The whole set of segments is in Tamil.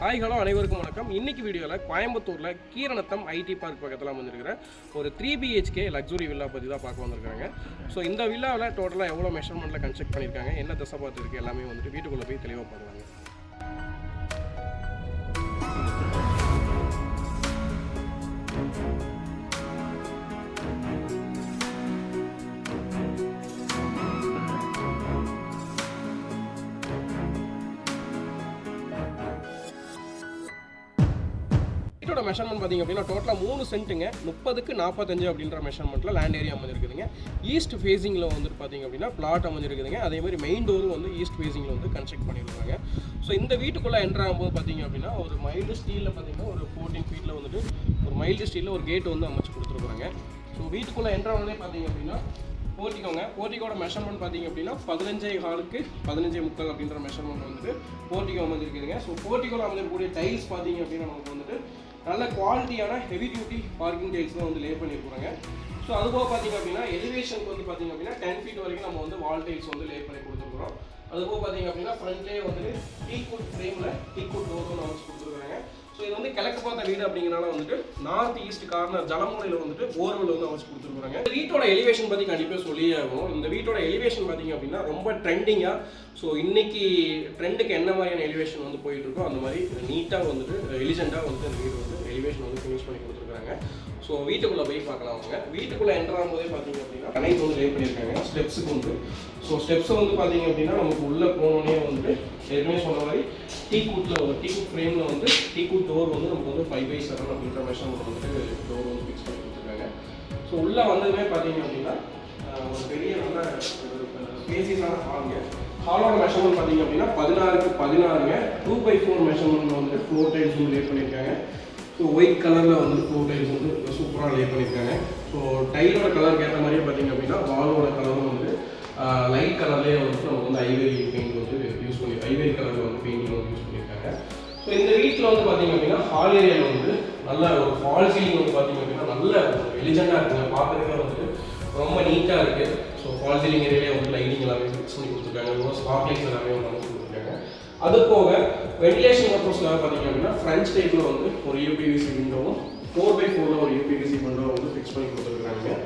ஹாய் ஹலோ அனைவருக்கும் வணக்கம். இன்னைக்கு வீடியோவில் கோயம்புத்தூரில் கீரநத்தம் ஐடி பார்க் பக்கத்தில் வந்துருக்கிற ஒரு 3 BHK லக்ஸுரி வில்லா பற்றி தான் பார்க்க வந்திருக்காங்க. ஸோ இந்த வில்லாவில் டோட்டலாக எவ்வளோ மெஷர்மெண்ட்டில் கன்ஸ்ட்ரக்ட் பண்ணியிருக்காங்க, என்ன திசை பார்த்து இருக்குது எல்லாமே வந்துட்டு வீட்டுக்குள்ளே போய் தெளிவாக பார்க்கலாங்க. வீட்டோட மெஷர்மெண்ட் பார்த்திங்க அப்படின்னா டோட்டலாக 3 சென்ட்டுங்க, 30க்கு 45 அப்படின்ற மெஷர்மெண்ட்டில் லேண்ட் ஏரியா அமைஞ்சிருக்குதுங்க. ஈஸ்ட் ஃபேஸிங்கில் வந்துட்டு பார்த்திங்க அப்படின்னா பிளாட் அமைஞ்சிருக்குதுங்க. அதேமாதிரி மெயின் டோரும் வந்து ஈஸ்ட் ஃபேஸிங்கில் வந்து கன்ஸ்ட்ரக்ட் பண்ணியிருக்காங்க. ஸோ இந்த வீட்டுக்குள்ளே என்ட்ரு ஆகும்போது பார்த்திங்க அப்படின்னா ஒரு மைல்டு ஸ்டீலில் பார்த்திங்கன்னா ஒரு 14 ஃபீட்டில் வந்துட்டு ஒரு மைல்டு ஸ்டீலில் ஒரு கேட் வந்து அமைச்சு கொடுத்துருக்குறாங்க. ஸோ வீட்டுக்குள்ளே என்ட்ரு ஆனதே பார்த்திங்க அப்படின்னா போர்ட்டிகோட மெஷர்மெண்ட் பார்த்திங்க அப்படின்னா 15.4க்கு 15.3 அப்படின்ற மெஷர்மெண்ட் வந்துட்டு போர்ட்டிகோ அமைஞ்சிருக்குதுங்க. ஸோ போர்ட்டிகோவில் அமைஞ்சிருக்கக்கூடிய டைல்ஸ் பார்த்திங்க அப்படின்னா நமக்கு வந்துட்டு நல்ல குவாலிட்டியான ஹெவி டியூட்டி பார்க்கிங் டைல்ஸ் தான் வந்து லே பண்ணியிருக்காங்க. ஸோ அதுபோக பார்த்திங்க அப்படின்னா எலிவேஷனுக்கு வந்து பார்த்திங்க அப்படின்னா 10 ஃபீட் வரைக்கும் நம்ம வந்து வால் டைல்ஸ் வந்து லே பண்ணி கொடுத்துருக்குறோம். அதுபோக பார்த்திங்க அப்படின்னா ஃப்ரண்ட்லேயே வந்துட்டு டீக்வுட் ஃப்ரேமில் டீக்வுட் டோர் வந்து அமைச்சு கொடுத்துருக்காங்க. ஸோ இது வந்து கிழக்கு பார்த்த வீடு அப்படிங்கிறனால வந்துட்டு நார்த் ஈஸ்ட் கார்னர் ஜலமூலையில் வந்துட்டு போர்வெல் வந்து அமைச்சு கொடுத்துருக்காங்க. இந்த வீட்டோட எலிவேஷன் பற்றி கண்டிப்பாக சொல்லியே ஆகும். இந்த வீட்டோட எலிவேஷன் பார்த்திங்க அப்படின்னா ரொம்ப ட்ரெண்டிங்காக, ஸோ இன்னைக்கு ட்ரெண்டுக்கு என்ன மாதிரியான எலிவேஷன் வந்து போயிட்டு இருக்கோ அந்த மாதிரி நீட்டாக வந்துட்டு எலிஜெண்டாக வந்துட்டு அந்த வீடு வந்து எலிவேஷன் வந்து ஃபினிஷ் பண்ணி கொடுத்துருக்காங்க. ஸோ வீட்டுக்குள்ளே போய் பார்க்கலாம். அவங்க வீட்டுக்குள்ளே என்ட்ரு ஆகும்போதே பார்த்தீங்க அப்படின்னா கனைக்கு வந்து லே பண்ணியிருக்காங்க ஸ்டெப்ஸுக்கு வந்து. ஸோ ஸ்டெப்ஸை வந்து பார்த்தீங்க அப்படின்னா நமக்கு உள்ளே போனோடனே வந்துட்டு ஏற்கனவே சொன்ன மாதிரி டீக்வுட்டில் ஒரு டீக்வுட் ஃப்ரேமில் வந்து டீக்வுட் டோர் வந்து நமக்கு வந்து 5/7 அப்படின்ற மெஷர்மெண்ட் வந்துட்டு டோர் வந்து ஃபிக்ஸ் பண்ணி கொடுத்துருக்காங்க. ஸோ உள்ளே வந்ததுமே பார்த்தீங்க அப்படின்னா ஒரு பெரிய நல்ல ஸ்பேசியஸான ஹாலோட மெஷர்மெண்ட் பார்த்தீங்க அப்படின்னா 16க்கு 16ங்க 2/4 மெஷர்மெண்ட் வந்து ஃப்ளோர் டைல்ஸ் வந்து லே பண்ணியிருக்காங்க. ஸோ ஒயிட் கலரில் வந்து ஃப்ளோர் டைல்ஸ் வந்து சூப்பராக லே பண்ணியிருக்காங்க. ஸோ டைலோட கலருக்கு ஏற்ற மாதிரியே பார்த்தீங்க அப்படின்னா வாலோட கலரும் வந்து லைட் கலர்லேயே வந்து நம்ம வந்து ஐவேரி பெயிண்ட் வந்து யூஸ் பண்ணி ஐவேரி கலரில் வந்து பெயிண்டிங் வந்து யூஸ் பண்ணியிருக்காங்க. ஸோ இந்த வீட்டில் வந்து பார்த்தீங்க அப்படின்னா ஹால் ஏரியாவில் வந்து நல்ல ஒரு ஃபால் சீலிங் வந்து பார்த்தீங்க அப்படின்னா நல்ல எலிஜெண்டாக இருக்குங்க. பார்க்குறதுக்கு வந்துட்டு ரொம்ப நீட்டாக இருக்குது. ஸோ ஃபால் சீலிங் ஏரியாவிலே வந்து லைட்டிங் எல்லாமே ஃபிக்ஸ் பண்ணி கொடுத்துருக்காங்க. ஸ்பார்க்லைட்ஸ் எல்லாமே வந்து அமைச்சு கொடுத்துருக்காங்க. அது போக வென்டிலேஷன் பர்பஸ்க்காக பார்த்தீங்க அப்படின்னா ஃப்ரண்ட் டைப்பில் வந்து ஒரு யூபிவிசி விண்டோவும் 4/4 ஒரு யூபிவிசி விண்டோவும் வந்து ஃபிக்ஸ் பண்ணி கொடுத்துருக்காங்க.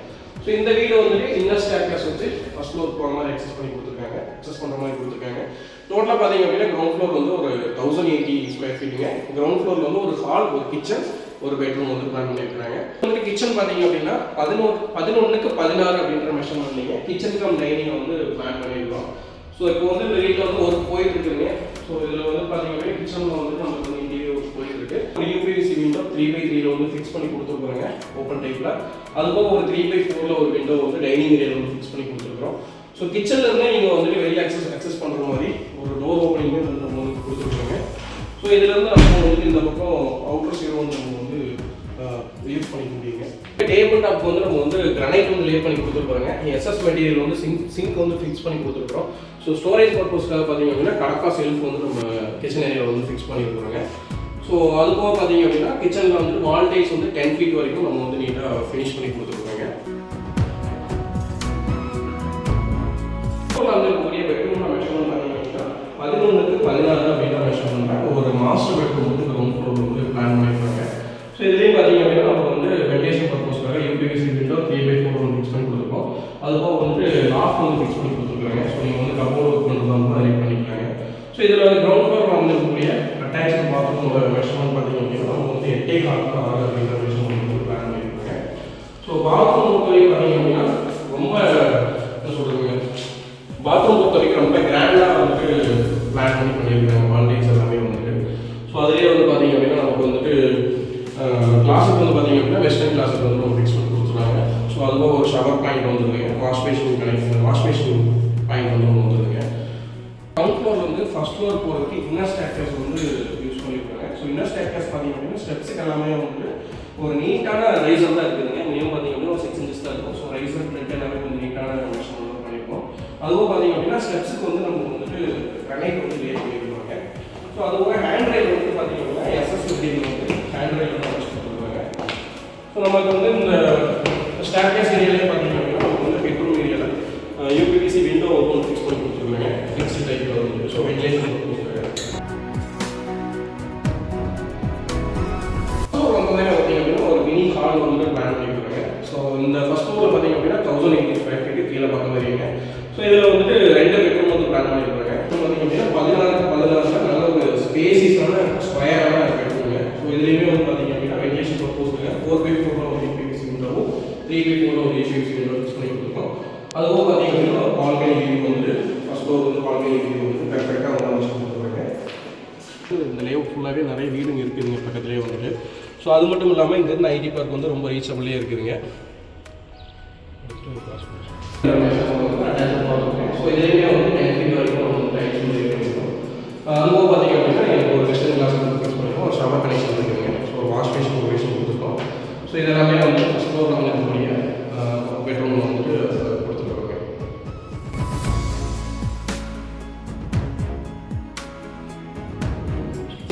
ஸோ இந்த வீடு வந்துட்டு இன்னர் ஸ்டேர்கேஸ் வச்சு ஃபர்ஸ்ட் ஃப்ளோர் போகிற மாதிரி அக்சஸ் பண்ணி கொடுத்துருக்காங்க, அக்சஸ் பண்ணுற மாதிரி கொடுத்துருக்காங்க. டோட்டலாக பார்த்தீங்க அப்படின்னா கிரவுண்ட் ஃப்ளோர் வந்து ஒரு 1080 ஸ்கொயர் ஃபீட்டுங்க. கிரவுண்ட் ஃப்ளோரில் வந்து ஒரு ஹால், ஒரு கிச்சன், ஒரு பெட்ரூம் வந்து பிளான் பண்ணியிருக்காங்க. வந்துட்டு கிச்சன் பார்த்தீங்க அப்படின்னா 11க்கு 16 அப்படின்ற மெஷர்மெண்ட் நீங்கள் கிச்சன் கம் டைனிங் வந்து பிளான் பண்ணியிருக்கோம். ஸோ இப்போ வந்து இந்த வீட்டில் வந்து ஒரு போயிட்டு இருக்குங்க. ஸோ இதில் வந்து பார்த்தீங்க அப்படின்னா கிச்சனில் வந்து நமக்கு வந்து இன்டீரியர் போயிட்டு இருக்கு. ஒரு யூபிவிசி விண்டோ 3/3 வந்து ஃபிக்ஸ் பண்ணி கொடுத்துருக்குறாங்க ஓப்பன் டைப்பில். அதுபோக ஒரு 3/4 ஒரு விண்டோ வந்து டைனிங் ஏரியாவில் வந்து ஃபிக்ஸ் பண்ணி கொடுத்துருக்குறோம். ஸோ கிச்சன்ல இருந்தே நீங்கள் வந்துட்டு வெளியே அக்சஸ் பண்ணுற மாதிரி ஒரு டோர் ஓப்பனிங்கே வந்து நம்ம வந்து கொடுத்துருக்காங்க. ஸோ இதுலேருந்து நம்ம வந்து இந்த பக்கம் அவுட்டர் சைடு வந்து நம்ம வந்து யூஸ் பண்ணிக்க முடியுங்க. டேபிள் டாப் வந்து நம்ம வந்து கிரானைட் வந்து லே பண்ணி கொடுத்துருப்பாங்க. எஸ்எஸ் மெட்டீரியல் வந்து சிங்க் வந்து ஃபிக்ஸ் பண்ணி கொடுத்துருக்குறோம். ஸோ ஸ்டோரேஜ் பர்பஸ்க்காக பார்த்தீங்க அப்படின்னா கடப்பா செல்ஃப் வந்து நம்ம கிச்சன் ஏரியாவில் வந்து ஃபிக்ஸ் பண்ணியிருக்காங்க. ஸோ அது போக பார்த்தீங்க அப்படின்னா கிச்சனில் வந்து வால் டைல்ஸ் வந்து 10 ஃபீட் வரைக்கும் நம்ம வந்து நீட்டாக ஃபினிஷ் பண்ணி கொடுத்துருக்காங்க. வந்து இருக்கக்கூடிய பெட்ரூமோட மெஷர்மெண்ட் பார்த்தீங்க அப்படின்னா 11க்கு 16 அப்படின்ற மெஷர்மெண்ட் ஒரு மாஸ்டர் பெட்ரூம் வந்து கிரவுண்ட் ஃப்ளோர் வந்து பிளான் பண்ணியிருக்காங்க. ஸோ இதுலேயும் பார்த்தீங்க அப்படின்னா நம்ம வந்து வென்டிலேஷன் பர்பஸ்க்காக யூபிவிசி விண்டோ 3/4 வந்து ஃபிக்ஸ் பண்ணி கொடுத்துருக்கோம். அதுபோக வந்துட்டு லாஃப்ட் வந்து ஃபிக்ஸ் பண்ணி கொடுத்துருக்காங்க. ஸோ நீங்கள் வந்து கபோர்டு ஒர்க் பண்ணுறதா வந்து அரேஞ்ச் பண்ணிக்கிறாங்க. ஸோ இதில் வந்து கிரவுண்ட் ஃப்ளோரில் வந்து இருக்கக்கூடிய அட்டாச் பாத்ரூமோட மெஷர்மெண்ட் பார்த்தீங்க அப்படின்னா நம்ம வந்து 8.4 அப்படின்ற மெஷர்மெண்ட் வந்து பிளான் பண்ணியிருக்காங்க. ஸோ பாத்ரூம் பொறுத்தவரைக்கும் பார்த்தீங்க அப்படின்னா ரொம்ப என்ன சொல்கிறீங்க, பாத்ரூம் பொறுத்த வரைக்கும் ரொம்ப கிராண்டாக வந்துட்டு பிளான் பண்ணியிருக்காங்க. வால்டைல்ஸ் எல்லாமே வந்துட்டு. ஸோ அதிலே வந்து பார்த்தீங்க அப்படின்னா நமக்கு வந்துட்டு கிளாஸுக்கு வந்து பார்த்தீங்க அப்படின்னா வெஸ்டர்ன் கிளாஸுக்கு வந்து நம்ம ஃபிக்ஸ் பண்ணி கொடுத்துருவாங்க. ஸோ அதுபோக ஒரு ஷவர் பாயிண்ட் வந்துருங்க, வாஷ்பேஷன் பாயிண்ட் வந்து ஒன்று வந்துருங்க. கிரவுண்ட் ஃப்ளோர் வந்து ஃபர்ஸ்ட் ஃப்ளோர் போகிறதுக்கு இன்னர் ஸ்டேர்கேஸ் வந்து யூஸ் பண்ணியிருக்காங்க. ஸோ இன்னர் ஸ்டேர்கேஸ் பார்த்தீங்க அப்படின்னா ஸ்டெப்ஸுக்கு எல்லாமே வந்து ஒரு நீட்டான ரைசர் தான் இருக்குதுங்க. மினிமம் பார்த்தீங்க அப்படின்னா ஒரு 6 inches தான் இருக்கும். ஸோ ரைசர் ஃப்ரண்ட் எல்லாமே கொஞ்சம் நீட்டான மெஷர்மெண்ட் தான் பண்ணியிருக்கோம். அதுவும் பார்த்தீங்க அப்படின்னா ஸ்டெப்ஸுக்கு வந்து நம்ம வந்துட்டு கிரானைட் வந்து லே பண்ணியிருக்காங்க. ஸோ அதுபோக ஹேண்ட் ரைல் வந்து பார்த்தீங்க அப்படின்னா எஸ்எஸ் மெட்டீரியல் வந்து ஹேண்ட் ரைல் வந்து வச்சு கொடுத்துருக்காங்க. ஸோ நமக்கு வந்து இந்த ஸ்டேர்கேஸ் ஏரியாலே பார்த்தீங்க அப்படின்னா நமக்கு வந்து பெட்ரூம் ஏரியாவில் யூபிவிசி விண்டோ வந்து ஃபிக்ஸ் பண்ணி கொடுத்துருக்காங்க. ஃபிக்ஸ்டு டைப்பில் வந்து ஸோ வென்டிலேஷன் கொடுத்துருக்காங்க. ஃப்ளோர் வந்து பிளான் பண்ணியிருக்காங்க. ஸோ இந்த ஃபர்ஸ்ட் ஃப்ளோரில் பார்த்தீங்க அப்படின்னா 1080 ஸ்கொயர் ஃபீட் கீழே பார்க்க மாதிரிங்க. ஸோ இதில் வந்துட்டு 2 பெட்ரூம் வந்து பிளான் பண்ணியிருக்காங்க. ஸோ பார்த்தீங்க அப்படின்னா 16 நல்ல ஒரு ஸ்பேசிஸான ஸ்கொயரான பெட்ரூம்ங்க. ஸோ இதுலேயுமே வந்து பார்த்தீங்க அப்படின்னா வென்டிலேஷன் ப்ரொப்போஸ்ங்க 4x4 ஒரு யூபிஎஸ்சி விண்டோவும் 3x4 ஒரு யூபிஎஸ்சி விண்டோ ஃபிக்ஸ் பண்ணி கொடுத்துருக்கோம். அதுவும் பார்த்தீங்க அப்படின்னா பால்கனி வியூ வந்து ஃபர்ஸ்ட் ஃப்ளோர் வந்து பால்கனி வியூ வந்து பெர்ஃபெக்டாக வந்து அமைச்சு கொடுத்துருக்காங்க. இந்த லேஅவுட் ஃபுல்லாகவே நிறைய வீடுங்க இருக்குதுங்க பக்கத்துலேயே வந்துட்டு. ஸோ அது மட்டும் இல்லாமல் இங்கேருந்து ஐடி பார்க் வந்து ரொம்ப ரீச்சபிளே இருக்குதுங்க. ஸோ இதுலேயுமே வந்து 10 feet வரைக்கும் வந்து டைல்ஸ் வந்து இருக்கும். அதுவும் பார்த்தீங்க அப்படின்னா எனக்கு ஒரு வெஸ்டர்ன் கிளாஸ் வந்து ஃபிக்ஸ் பண்ணியிருக்கோம். ஒரு ஷவர் கனெக்ஷன் இருக்குதுங்க. ஸோ வாஷ் பேஷன் ப்ரொவிஷன் கொடுத்துருக்கோம். ஸோ இதெல்லாமே வந்து ஃபர்ஸ்ட் ஃப்ளோரில் வந்து இருக்கக்கூடிய பெட்ரூம் வந்துட்டு கொடுத்துருக்காங்க.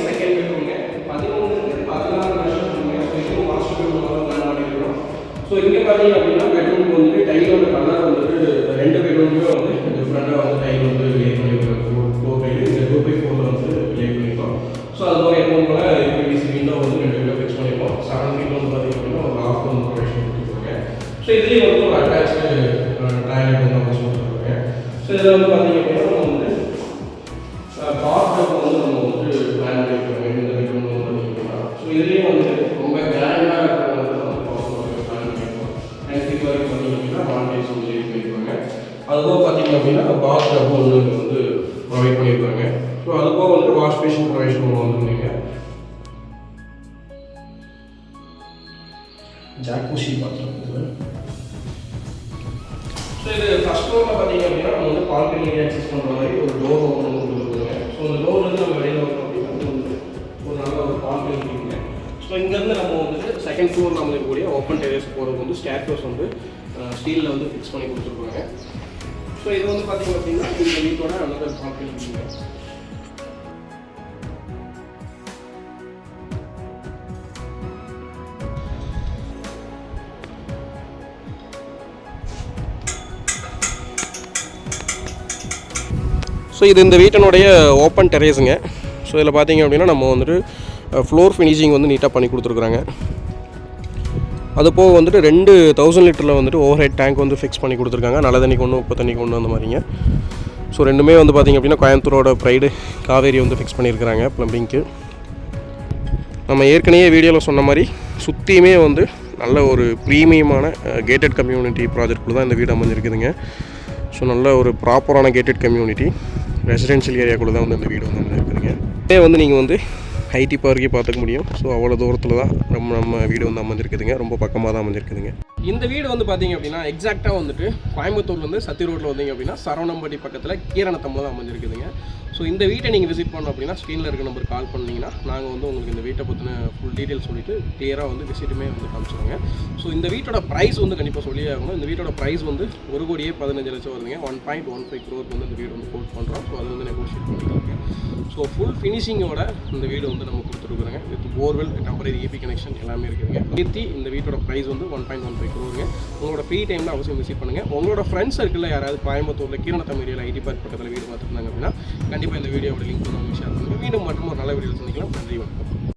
செகண்ட் பெட்ரூம்ங்க 11 வருஷம் இதுவும் மாஸ்டர் பெட்ரூம் வந்து பிளான் பண்ணியிருக்கோம். ஸோ இங்கே பார்த்தீங்க அப்படின்னா பெட்ரூமுக்கு வந்துட்டு டைலோட கலர் வந்துட்டு 2 பெட்ரூமுமே வந்து டிஃப்ரெண்ட்டாக வந்து டைல் வந்து லே பண்ணியிருக்கோம். ஃப்ளோர் டைல் இந்த 2x4 வந்து லே பண்ணியிருக்கோம். ஸோ அது போக எப்பவும் போல யூபிஎஸ்சி விண்டோ வந்து 2 விண்டோ ஃபிக்ஸ் பண்ணியிருக்கோம். 7 feet வந்து பார்த்தீங்க அப்படின்னா ஒரு லாஃப்ட் வந்து ப்ரொவிஷன் கொடுத்துருக்காங்க. ஸோ இதுலேயும் வந்து ஒரு அட்டாச்சு டாய்லெட் வந்து அமைச்சு கொடுத்துருக்காங்க. ஸோ இதில் வந்து பார்த்தீங்க அப்படின்னா நம்ம வந்து பாத்ரூம் வந்து நம்ம வந்து பிளான் பண்ணியிருக்கோம். இந்த பெட்ரூம் வந்து பார்த்தீங்கன்னா ஸோ இதுலேயும் வந்து ரொம்ப கிராண்டாக இருக்கிறது வந்து பாத்ரூம் பிளான் பண்ணியிருக்கோம். 10 feet வரைக்கும் பார்த்தீங்க அப்படின்னா வால்டேஜ் வந்து யூஸ் பண்ணியிருக்காங்க. அதுபோக பார்த்தீங்க அப்படின்னா பாத்ரூம் வந்து ப்ரொவைட் பண்ணியிருக்காங்க. ஸோ அதுபோக வந்து வாஷ் பேஷன் ப்ரொவைஷன் வந்துருந்தீங்க. ஜாக்கூசி பாத்ரூம் இது. ஸோ இது ஃபர்ஸ்ட் ஃப்ளோரில் பார்த்தீங்க அப்படின்னா நம்ம வந்து பால்கனி ஆக்சஸ் பண்ணுற மாதிரி ஒரு டோர் ஓப்பன் வந்து கொடுத்துருக்காங்க. ஸோ அந்த டோர் வந்து நம்ம வெளியில் வரோம் அப்படின்னா ஒரு நல்ல ஒரு பால்கனி இருக்குங்க. ஸோ இங்கேருந்து நம்ம வந்துட்டு செகண்ட் ஃப்ளோரில் நம்ம இருக்கக்கூடிய ஓப்பன் டெரேஸ் போகிறதுக்கு வந்து ஸ்டேர்கேஸ் வந்து ஸ்டீலில் வந்து ஃபிக்ஸ் பண்ணி கொடுத்துருக்காங்க. ஸோ இது வந்து பார்த்தீங்க அப்படின்னா இந்த வீட்டோட அனதர் பால்கனி இருக்குங்க. ஸோ இது இந்த வீட்டினுடைய ஓப்பன் டெரேஸுங்க. ஸோ இதில் பார்த்தீங்க அப்படின்னா நம்ம வந்துட்டு ஃப்ளோர் ஃபினிஷிங் வந்து நீட்டாக பண்ணி கொடுத்துருக்குறாங்க. அது போக வந்துட்டு 2000 லிட்டரில் வந்துட்டு ஓவர் ஹெட் டேங்க் வந்து ஃபிக்ஸ் பண்ணி கொடுத்துருக்காங்க. நல்ல தண்ணிக்கு ஒன்று உப்பு தண்ணிக்கு ஒன்று அந்த மாதிரிங்க. ஸோ ரெண்டுமே வந்து பார்த்திங்க அப்படின்னா கோயம்புத்தூரோட ப்ரைடு காவேரி வந்து ஃபிக்ஸ் பண்ணியிருக்கிறாங்க ப்ளம்பிங்க்கு. நம்ம ஏற்கனவே வீடியோவில் சொன்ன மாதிரி சுற்றியுமே வந்து நல்ல ஒரு ப்ரீமியமான கேட்டட் கம்யூனிட்டி ப்ராஜெக்டில் தான் இந்த வீடு அமைஞ்சிருக்குதுங்க. ஸோ நல்ல ஒரு ப்ராப்பரான கேட்டட் கம்யூனிட்டி ரெசிடென்ஷியல் ஏரியாக்குள்ளே தான் வந்து இந்த வீடு வந்து அமைஞ்சிருக்குதுங்க. இதே வந்து நீங்கள் வந்து ஐடி பார்க்கே பார்த்துக்க முடியும். ஸோ அவ்வளோ தூரத்தில் தான் நம்ம வீடு வந்து அமைஞ்சிருக்குதுங்க. ரொம்ப பக்கமாக தான் அமைஞ்சிருக்குதுங்க. இந்த வீடு வந்து பார்த்தீங்க அப்படின்னா எக்ஸாக்டாக வந்துட்டு கோயம்புத்தூர்லேருந்து சத்தி ரோட்டில் வந்தீங்க அப்படின்னா சரவணம்பட்டி பக்கத்தில் கீரணத்தம்ல தான் அமைஞ்சிருக்குதுங்க. ஸோ இந்த வீட்டை நீங்கள் விசிட் பண்ணோம் அப்படின்னா ஸ்க்ரீனில் இருக்க நம்பர் கால் பண்ணிங்கன்னா நாங்கள் வந்து உங்களுக்கு இந்த வீட்டை பற்றின ஃபுல் டீட்டெயில் சொல்லிவிட்டு கிளியராக வந்து விசிட்டுமே வந்து காமிச்சிடுங்க. ஸோ இந்த வீட்டோட ப்ரைஸ் வந்து கண்டிப்பாக சொல்லி ஆகணும். இந்த வீட்டோட ப்ரைஸ் வந்து 1,15,00,000 வருதுங்க. 1.15 crore வந்து இந்த வீடு வந்து கோட் பண்ணுறோம். ஸோ அது வந்து நெகோஷியேட் பண்ணிக்கலாங்க. ஸோ ஃபுல் ஃபினிஷிங்கோட இந்த வீடு வந்து நம்ம கொடுத்துருக்குறோங்க. With borewell temporary EB connection எல்லாமே இருக்குதுங்க. ஏற்றி இந்த வீட்டோட ப்ரைஸ் வந்து 1.15 crore. உங்களோட ஃப்ரீ டைமில் அவசியம் விசிட் பண்ணுங்கள். உங்களோட ஃப்ரெண்ட்ஸ் சர்க்கிளில் யாராவது கோயம்புத்தூரில் கீரணத்தம் ஏரியாவில் ஐடி பார்க் பக்கத்தில் வீடு பார்த்துருந்தாங்க அப்படின்னா கண்டிப்பாக இந்த வீடியோட லிங்க் வந்து ஷேர் பண்ணுங்கள். வீடு மற்றும் ஒரு நல்ல வீடியோ சந்திக்கலாம். நன்றி, வணக்கம்.